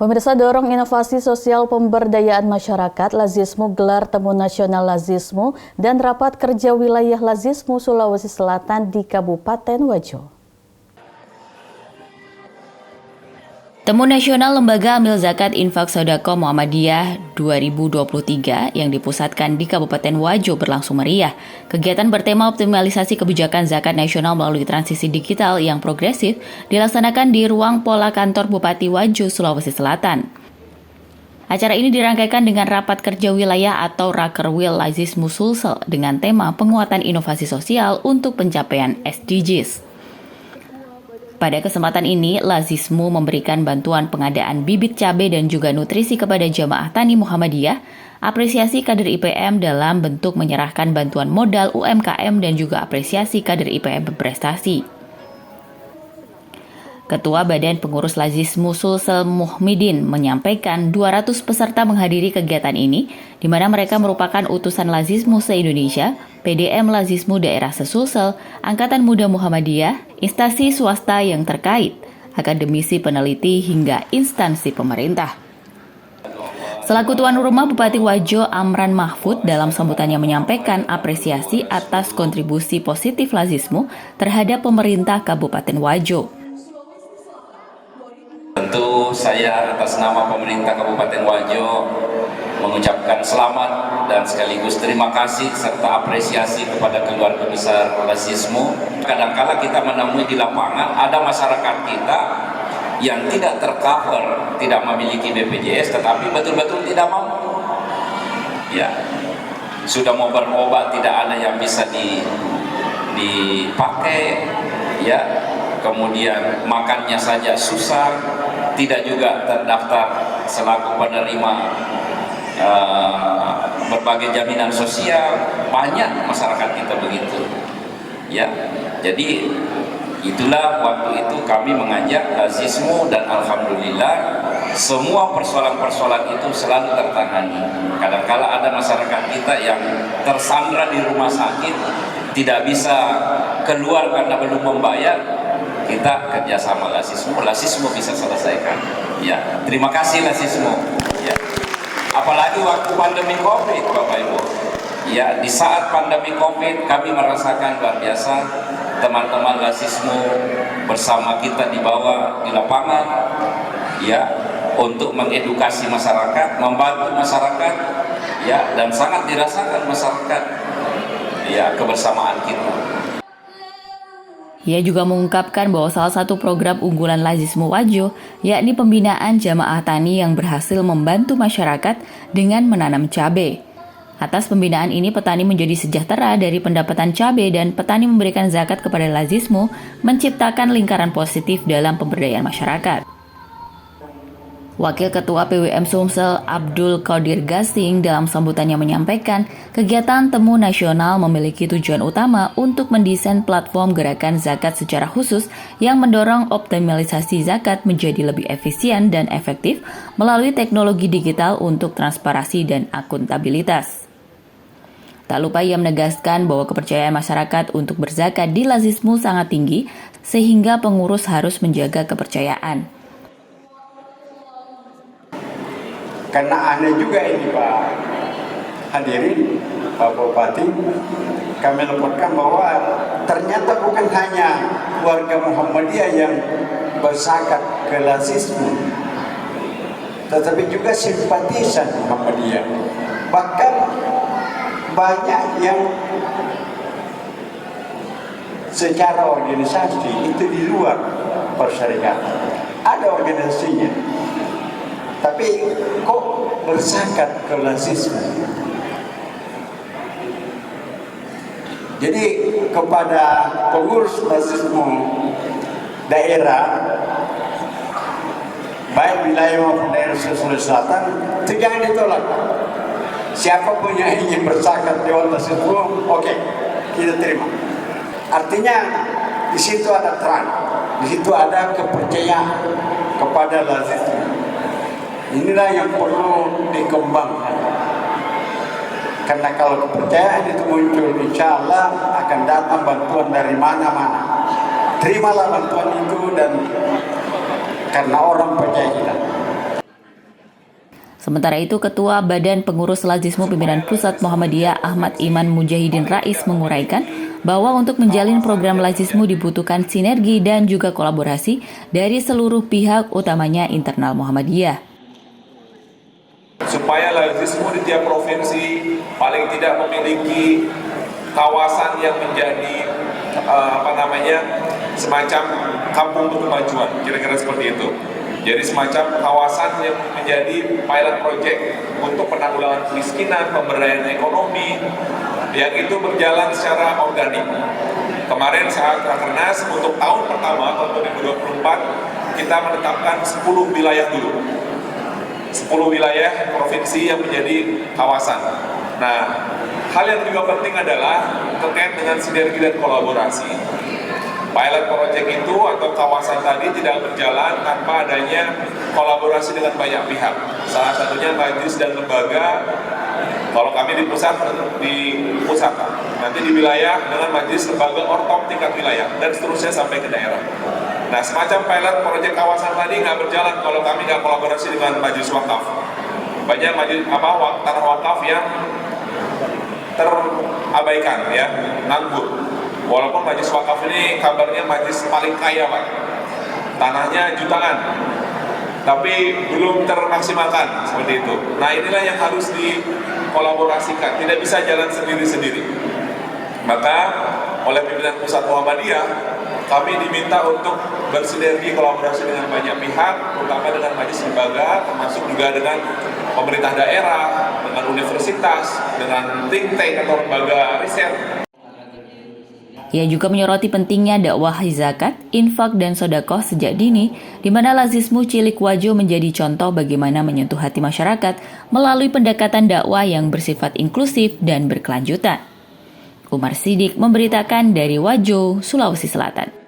Pemirsa, dorong inovasi sosial pemberdayaan masyarakat, Lazismu gelar Temu Nasional Lazismu dan Rapat Kerja Wilayah Lazismu Sulawesi Selatan di Kabupaten Wajo. Temu Nasional Lembaga Amil Zakat Infak Sodako Muhammadiyah 2023 yang dipusatkan di Kabupaten Wajo berlangsung meriah. Kegiatan bertema optimalisasi kebijakan zakat nasional melalui transisi digital yang progresif dilaksanakan di ruang pola kantor Bupati Wajo, Sulawesi Selatan. Acara ini dirangkaikan dengan rapat kerja wilayah atau Rakerwil Lazismu Sulsel dengan tema penguatan inovasi sosial untuk pencapaian SDGs. Pada kesempatan ini, Lazismu memberikan bantuan pengadaan bibit cabai dan juga nutrisi kepada jamaah tani Muhammadiyah, apresiasi kader IPM dalam bentuk menyerahkan bantuan modal UMKM dan juga apresiasi kader IPM berprestasi. Ketua Badan Pengurus Lazismu Sulsel Muhmidin menyampaikan 200 peserta menghadiri kegiatan ini, di mana mereka merupakan utusan Lazismu se-Indonesia, PDM Lazismu Daerah Sesulsel, Angkatan Muda Muhammadiyah, instansi swasta yang terkait, akademisi peneliti hingga instansi pemerintah. Selaku tuan rumah, Bupati Wajo Amran Mahfud dalam sambutannya menyampaikan apresiasi atas kontribusi positif Lazismu terhadap pemerintah Kabupaten Wajo. Tentu saya atas nama pemerintah Kabupaten Wajo mengucapkan selamat dan sekaligus terima kasih serta apresiasi kepada keluarga besar Lazismu. Kadangkala kita menemui di lapangan ada masyarakat kita yang tidak tercover, tidak memiliki BPJS, tetapi betul-betul tidak mampu. Ya, sudah mau berobat tidak ada yang bisa dipakai, ya. Kemudian makannya saja susah, tidak juga terdaftar selaku penerima berbagai jaminan sosial. Banyak masyarakat kita begitu, ya. Jadi itulah waktu itu kami mengajak Lazismu dan alhamdulillah semua persoalan-persoalan itu selalu tertangani. Kadang-kala ada masyarakat kita yang tersandra di rumah sakit, tidak bisa keluar karena belum membayar. Kita kerjasama Lazismu bisa selesaikan. Ya, terima kasih Lazismu. Ya. Apalagi waktu pandemi COVID, Bapak Ibu. Ya, di saat pandemi COVID kami merasakan luar biasa teman-teman Lazismu bersama kita di bawah di lapangan, ya, untuk mengedukasi masyarakat, membantu masyarakat, ya, dan sangat dirasakan masyarakat, ya, kebersamaan kita. Ia juga mengungkapkan bahwa salah satu program unggulan Lazismu Wajo yakni pembinaan jamaah tani yang berhasil membantu masyarakat dengan menanam cabai. Atas pembinaan ini, petani menjadi sejahtera dari pendapatan cabai dan petani memberikan zakat kepada Lazismu, menciptakan lingkaran positif dalam pemberdayaan masyarakat. Wakil Ketua PWM Sumsel Abdul Qadir Gasing dalam sambutannya menyampaikan, kegiatan Temu Nasional memiliki tujuan utama untuk mendesain platform gerakan zakat secara khusus yang mendorong optimalisasi zakat menjadi lebih efisien dan efektif melalui teknologi digital untuk transparansi dan akuntabilitas. Tak lupa ia menegaskan bahwa kepercayaan masyarakat untuk berzakat di Lazismu sangat tinggi, sehingga pengurus harus menjaga kepercayaan. Karena aneh juga ini Pak hadirin, Pak Bupati, kami laporkan bahwa ternyata bukan hanya warga Muhammadiyah yang berzakat ke Lazismu, tetapi juga simpatisan Muhammadiyah. Bahkan banyak yang secara organisasi itu di luar persyarikatan, ada organisasinya, tapi kok berzakat ke Lazismu. Jadi kepada pengurus Lazismu daerah, baik wilayah maupun daerah Sulawesi Selatan, itu jangan ditolak. Siapapun yang ingin berzakat di Lazismu, oke, kita terima. Artinya di situ ada terang, di situ ada kepercayaan kepada Lazismu. Inilah yang perlu dikembangkan. Karena kalau kepercayaan itu muncul, insya Allah akan datang bantuan dari mana-mana. Terimalah bantuan itu dan karena orang percaya kita. Sementara itu, Ketua Badan Pengurus Lazismu Pimpinan Pusat Muhammadiyah Ahmad Iman Mujahidin Rais menguraikan bahwa untuk menjalin program Lazismu dibutuhkan sinergi dan juga kolaborasi dari seluruh pihak, utamanya internal Muhammadiyah. Supaya Lazismu di tiap provinsi paling tidak memiliki kawasan yang menjadi semacam kampung berkemajuan, kira-kira seperti itu. Jadi semacam kawasan yang menjadi pilot project untuk penanggulangan kemiskinan, pemberdayaan ekonomi, yang itu berjalan secara organik. Kemarin saat Rakernas untuk tahun pertama, tahun 2024, kita menetapkan 10 wilayah dulu. 10 wilayah provinsi yang menjadi kawasan. Nah, hal yang juga penting adalah terkait dengan sinergi dan kolaborasi. Pilot project itu atau kawasan tadi tidak berjalan tanpa adanya kolaborasi dengan banyak pihak. Salah satunya majelis dan lembaga. Kalau kami di pusat, nanti di wilayah dengan majelis lembaga ortom tingkat wilayah dan seterusnya sampai ke daerah. Nah, semacam pilot project kawasan tadi nggak berjalan kalau kami nggak kolaborasi dengan majelis wakaf. Banyak majelis tanah wakaf yang terabaikan, ya, nganggur. Walaupun majelis wakaf ini kabarnya majelis paling kaya, Pak. Tanahnya jutaan, tapi belum termaksimalkan seperti itu. Nah, inilah yang harus dikolaborasikan, tidak bisa jalan sendiri-sendiri. Maka oleh pimpinan Pusat Muhammadiyah, kami diminta untuk bersinergi kolaborasi dengan banyak pihak, terutama dengan majelis lembaga, termasuk juga dengan pemerintah daerah, dengan universitas, dengan think tank atau lembaga riset. Ia juga menyoroti pentingnya dakwah zakat, infak, dan sodakoh sejak dini, di mana Lazismu Cilikwajo menjadi contoh bagaimana menyentuh hati masyarakat melalui pendekatan dakwah yang bersifat inklusif dan berkelanjutan. Umar Sidik memberitakan dari Wajo, Sulawesi Selatan.